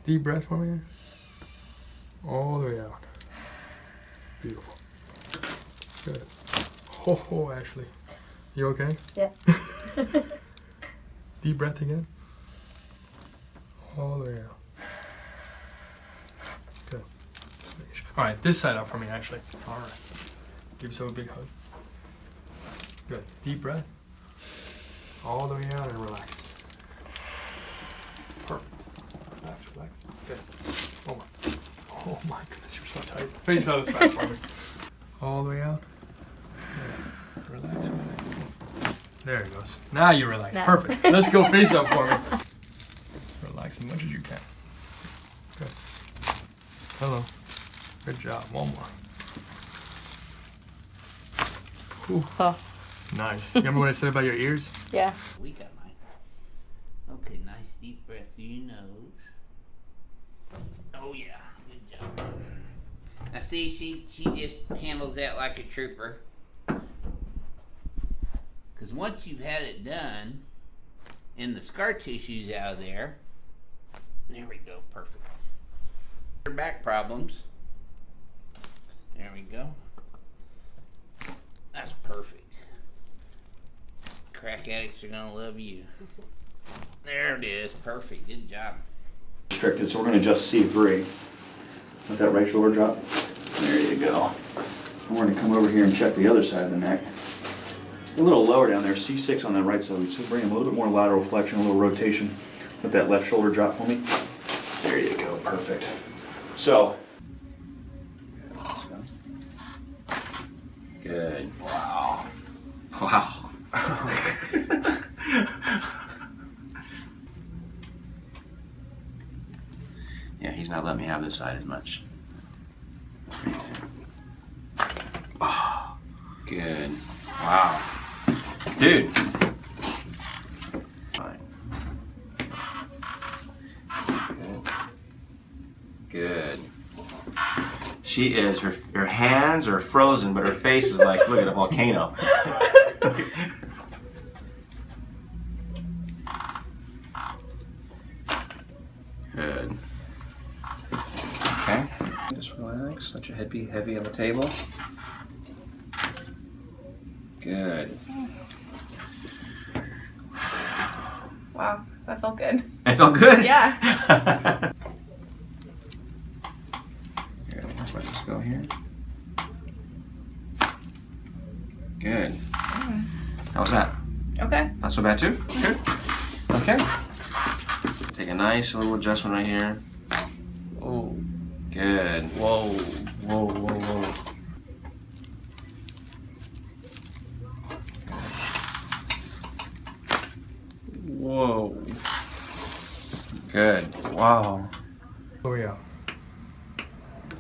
Deep breath for me. All the way out. Beautiful. Good. Oh, Ashley. You okay? Yeah. Deep breath again. All the way out. Good. All right, this side up for me, Ashley. All right. Give yourself a big hug. Good. Deep breath. All the way out and relax. Perfect. Relax, relax. Good. Oh my goodness, you're so tight. Face the other side for me. All the way out. Yeah. Relax, relax. There it goes. Now you relax. Now. Perfect. Let's go face up for me. Relax as much as you can. Good. Hello. Good job. One more. Whew. Oh. Nice. Remember what I said about your ears? Yeah. We got mine. Okay, nice deep breath through your nose. Oh yeah, good job. Now see, she just handles that like a trooper. Because once you've had it done, and the scar tissue's out of there, there we go, perfect. Your back problems. There we go. That's perfect. Crack addicts are gonna love you. There it is, perfect, good job. Restricted, so we're going to adjust C3. Let that right shoulder drop. There you go. And we're going to come over here and check the other side of the neck. A little lower down there, C6 on that right side. So bring in a little bit more lateral flexion, a little rotation. Let that left shoulder drop for me. There you go, perfect. So, let's go. Good. Wow. Wow. Yeah, he's not letting me have this side as much. Oh, good. Wow. Dude. Fine. Good. She is, her hands are frozen, but her face is like, look at a volcano. Good. Okay. Just relax. Let your head be heavy on the table. Good. Wow, that felt good. It felt good? Yeah. Here, let's let this go here. Good. How was that? Okay. Not so bad too? Good. Okay. Take a nice little adjustment right here. Oh, good. Whoa, whoa, whoa, whoa. Whoa. Good. Wow. Oh yeah.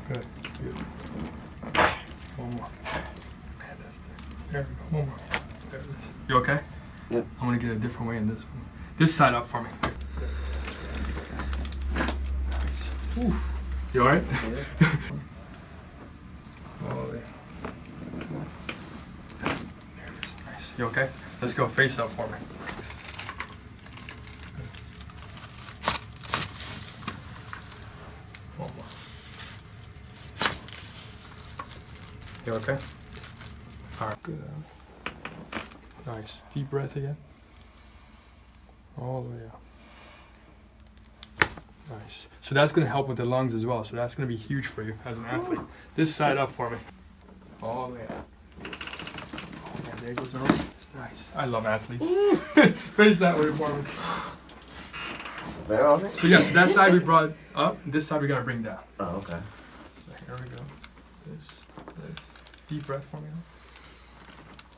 Good. Beautiful. One more. There we go. One more. There it is. You okay? Yep. I'm gonna get a different way in this one. This side up for me. Nice. Whew. You alright? Yeah. Oh, yeah. There it is. Nice. You okay? Let's go face up for me. One more. You okay? Alright. Good. Nice. Deep breath again. All the way out. Nice. So that's going to help with the lungs as well. So that's going to be huge for you as an athlete. This side up for me. All the way out. Oh, yeah, there goes over. Nice. I love athletes. Face that way for me. Better on it? So yes, that side we brought up, and this side we got to bring down. Oh, okay. So here we go. This. Deep breath for me.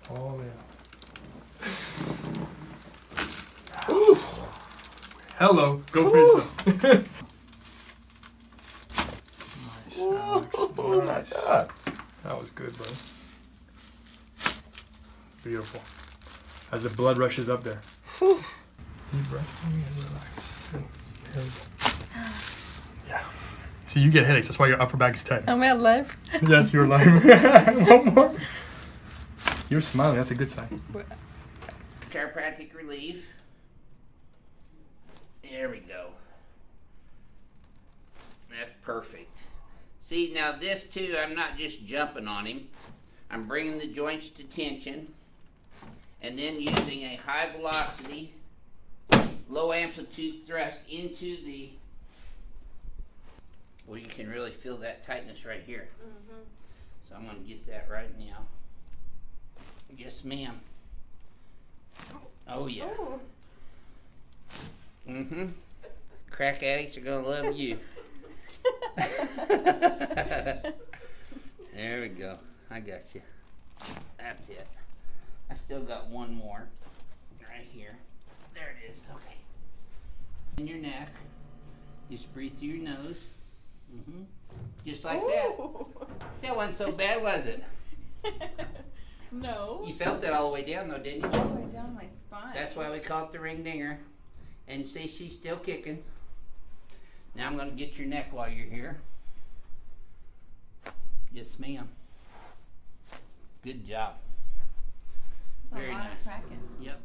All the way out. Ooh. Hello. Go face up. Nice. Alex. Oh my Nice. God. That was good, bro. Beautiful. As the blood rushes up there. Deep breath for me and relax. Good. Here we go. Yeah. See, you get headaches. That's why your upper back is tight. Am I alive? Yes, you're alive. One more. You're smiling. That's a good sign. Chiropractic relief. There we go. See, now this too, I'm not just jumping on him. I'm bringing the joints to tension and then using a high velocity, low amplitude thrust into the, well, you can really feel that tightness right here. Mm-hmm. So I'm going to get that right now. Yes, ma'am. Oh, yeah. Ooh. Mm-hmm. Crack addicts are going to love you. There we go. I got you. That's it. I still got one more right here. There it is. Okay. In your neck. Just breathe through your nose. Mm-hmm. Just like Ooh. that wasn't so bad, was it? No. You felt that all the way down, though, didn't you? All the way down my spine. That's why we call it the ring dinger. And see, she's still kicking. Now I'm going to get your neck while you're here. Yes, ma'am. Good job. That's Very a lot nice. of cracking. Yep.